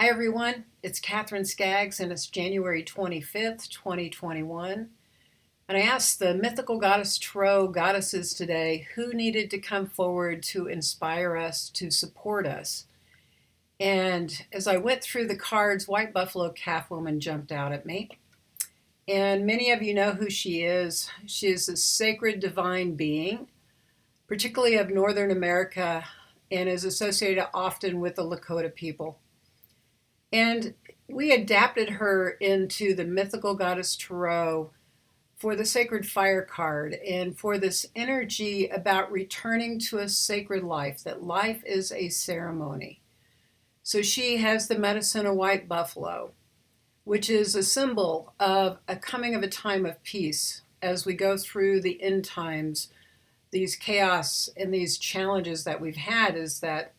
Hi everyone, it's Katherine Skaggs and it's January 25th, 2021. And I asked the Mythical Goddess Tarot goddesses today who needed to come forward to inspire us, to support us. And as I went through the cards, White Buffalo Calf Woman jumped out at me. And many of you know who she is. She is a sacred divine being, particularly of Northern America, and is associated often with the Lakota people. And we adapted her into the Mythical Goddess Tarot for the Sacred Fire card and for this energy about returning to a sacred life, that life is a ceremony. So she has the medicine of white buffalo, which is a symbol of a coming of a time of peace as we go through the end times. These chaos and these challenges that we've had is that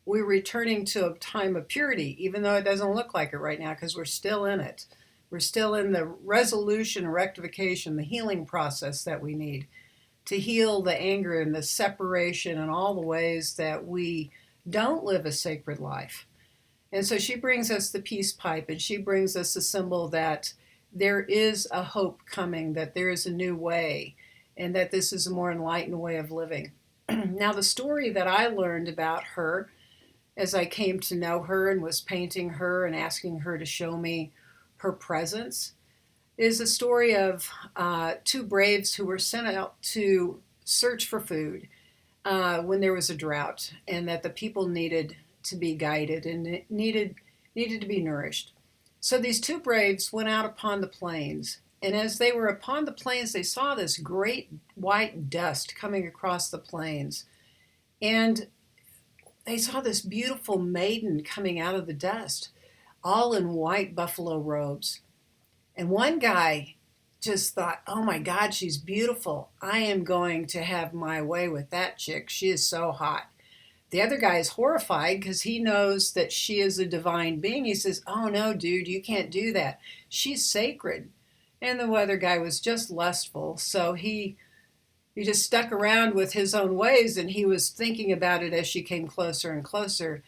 we're returning to a time of purity, even though it doesn't look like it right now because we're still in it. We're still in the resolution, rectification, the healing process that we need to heal the anger and the separation and all the ways that we don't live a sacred life. And so she brings us the peace pipe, and she brings us a symbol that there is a hope coming, that there is a new way, and that this is a more enlightened way of living. Now, the story that I learned about her as I came to know her and was painting her and asking her to show me her presence is a story of two braves who were sent out to search for food when there was a drought, and that the people needed to be guided and needed to be nourished. So these two braves went out upon the plains, and as they were upon the plains, they saw this great white dust coming across the plains, and they saw this beautiful maiden coming out of the dust, all in white buffalo robes. And one guy just thought, oh my God, she's beautiful. I am going to have my way with that chick. She is so hot. The other guy is horrified because he knows that she is a divine being. He says, oh no, dude, you can't do that. She's sacred. And the other guy was just lustful. So he just stuck around with his own ways, and he was thinking about it as she came closer and closer.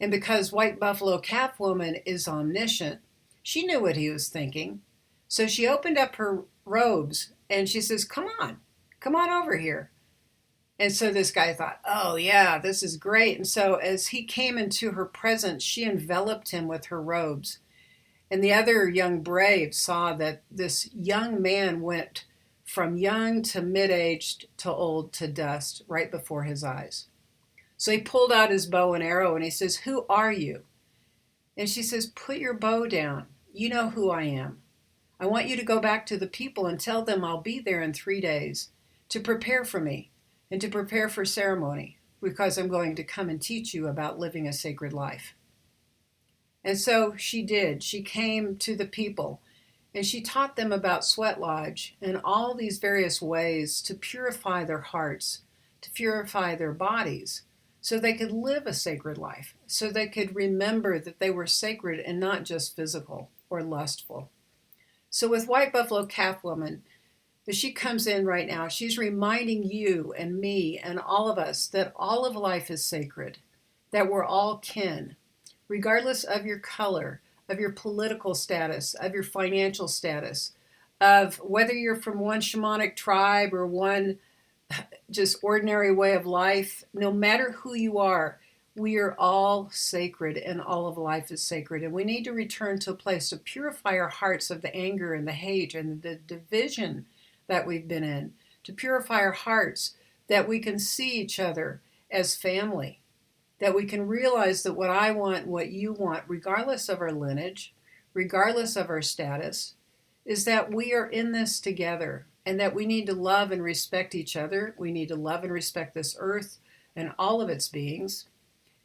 And because White Buffalo Calf Woman is omniscient, she knew what he was thinking. So she opened up her robes and she says, come on over here. And so this guy thought, oh yeah, this is great. And so as he came into her presence, she enveloped him with her robes. And the other young brave saw that this young man went from young to mid-aged to old to dust right before his eyes. So he pulled out his bow and arrow and he says, who are you? And she says, put your bow down. You know who I am. I want you to go back to the people and tell them I'll be there in 3 days to prepare for me and to prepare for ceremony, because I'm going to come and teach you about living a sacred life. And so she did. She came to the people and she taught them about sweat lodge and all these various ways to purify their hearts, to purify their bodies, so they could live a sacred life, so they could remember that they were sacred and not just physical or lustful. So with White Buffalo Calf Woman, as she comes in right now, she's reminding you and me and all of us that all of life is sacred, that we're all kin, regardless of your color, of your political status, of your financial status, of whether you're from one shamanic tribe or one just ordinary way of life. No matter who you are, we are all sacred and all of life is sacred. And we need to return to a place to purify our hearts of the anger and the hate and the division that we've been in, to purify our hearts that we can see each other as family, that we can realize that what I want, what you want, regardless of our lineage, regardless of our status, is that we are in this together and that we need to love and respect each other. We need to love and respect this earth and all of its beings.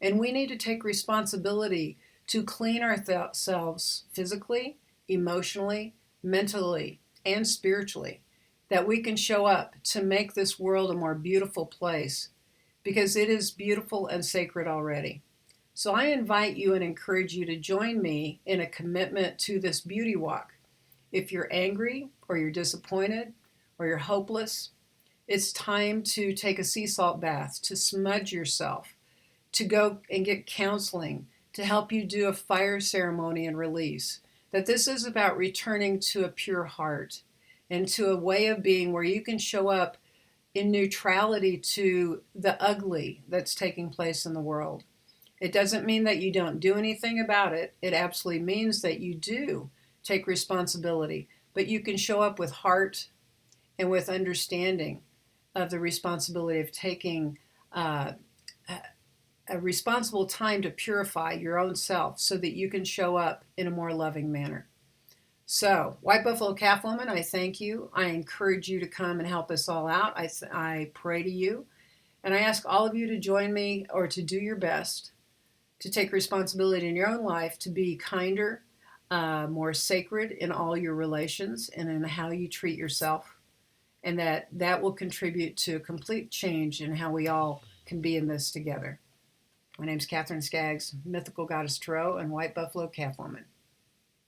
And we need to take responsibility to clean ourselves physically, emotionally, mentally, and spiritually, that we can show up to make this world a more beautiful place, because it is beautiful and sacred already. So I invite you and encourage you to join me in a commitment to this beauty walk. If you're angry or you're disappointed or you're hopeless, it's time to take a sea salt bath, to smudge yourself, to go and get counseling, to help you do a fire ceremony and release. That this is about returning to a pure heart and to a way of being where you can show up in neutrality to the ugly that's taking place in the world. It doesn't mean that you don't do anything about it. It absolutely means that you do take responsibility, but you can show up with heart and with understanding of the responsibility of taking a responsible time to purify your own self so that you can show up in a more loving manner. So, White Buffalo Calf Woman, I thank you. I encourage you to come and help us all out. I pray to you. And I ask all of you to join me or to do your best to take responsibility in your own life to be kinder, more sacred in all your relations and in how you treat yourself. And that will contribute to a complete change in how we all can be in this together. My name's Katherine Skaggs, Mythical Goddess Tarot and White Buffalo Calf Woman.